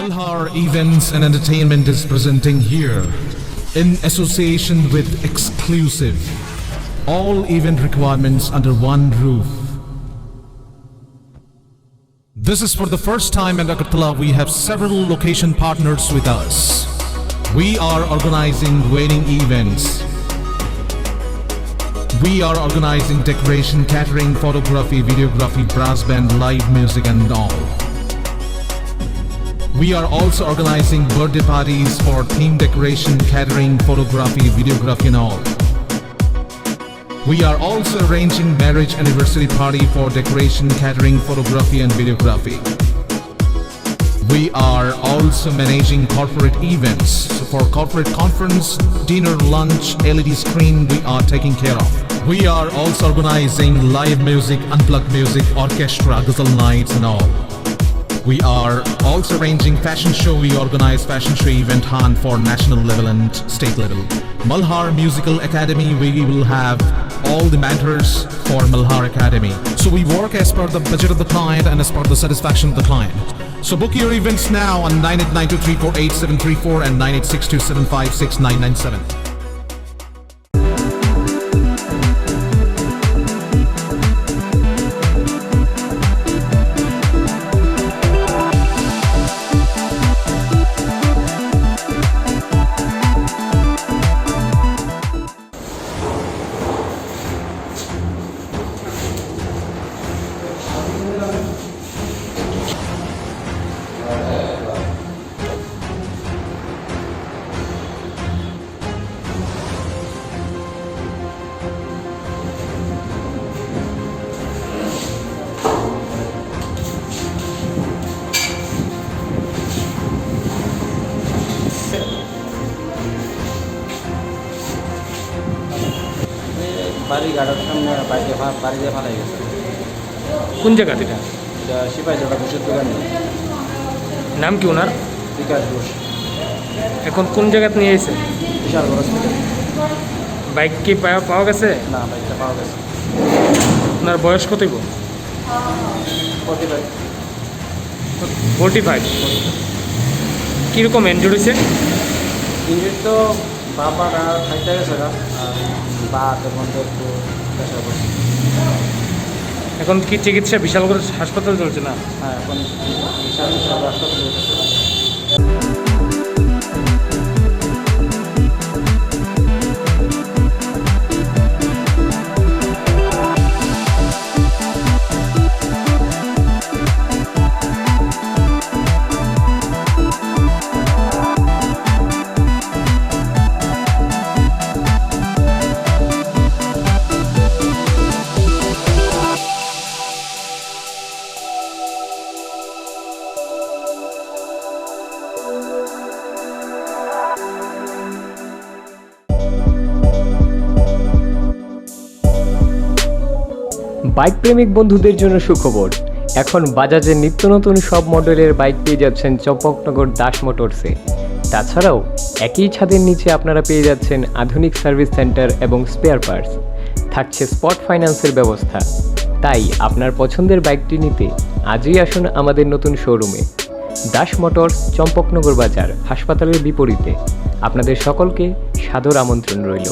Malhar Events and Entertainment is presenting here, in association with Exclusive, all event requirements under one roof. This is for the first time in Agartala. We have several location partners with us. We are organizing wedding events. We are organizing decoration, catering, photography, videography, brass band, live music and all. We are also organizing birthday parties for theme decoration, catering, photography, videography and all. We are also arranging marriage anniversary party for decoration, catering, photography and videography. We are also managing corporate events. So for corporate conference, dinner, lunch, LED screen, we are taking care of. We are also organizing live music, unplugged music, orchestra, ghazal nights and all. We are also arranging fashion show. We organize fashion show event Han for national level and state level. Malhar Musical Academy, we will have all the mentors for Malhar Academy. So we work as per the budget of the client and as per the satisfaction of the client. So book your events now on 9892348734 and 9862756997. বাড়ি গাড়ার সামনে বাইকে বাড়ি দিয়ে ফালাই গেছে। কোন জায়গা এটা? এটা সিপাহীজলা ঘোষের দোকানে। নাম কি ওনার? বিকাশ ঘোষ। এখন কোন জায়গাতে নিয়ে এসেছে? বিশাল হসপিটাল। বাইক কি পাওয়া গেছে? না, বাইকটা পাওয়া গেছে। ওনার বয়স কত? 45। কীরকম ইনজুরি হয়েছে? ইনজুরি তো বাবারা খাইতে গেছে আর বাতের মধ্যে একটু প্রেশার পড়ছে। এখন কি চিকিৎসা বিশাল করে হাসপাতাল চলছে না? হ্যাঁ, এখন বিশাল হাসপাতাল চলছে। বাইক প্রেমিক বন্ধুদের জন্য সুখবর, এখন বাজাজের নিত্য নতুন সব মডেলের বাইক পেয়ে যাচ্ছেন চম্পকনগর দাস মোটরসে। তাছাড়াও একই ছাদের নিচে আপনারা পেয়ে যাচ্ছেন আধুনিক সার্ভিস সেন্টার এবং স্পেয়ার পার্টস, থাকছে স্পট ফাইন্যান্সের ব্যবস্থা। তাই আপনার পছন্দের বাইকটি নিতে আজই আসুন আমাদের নতুন শোরুমে। দাস মোটরস, চম্পকনগর বাজার, হাসপাতালের বিপরীতে। আপনাদের সকলকে সাদর আমন্ত্রণ রইল।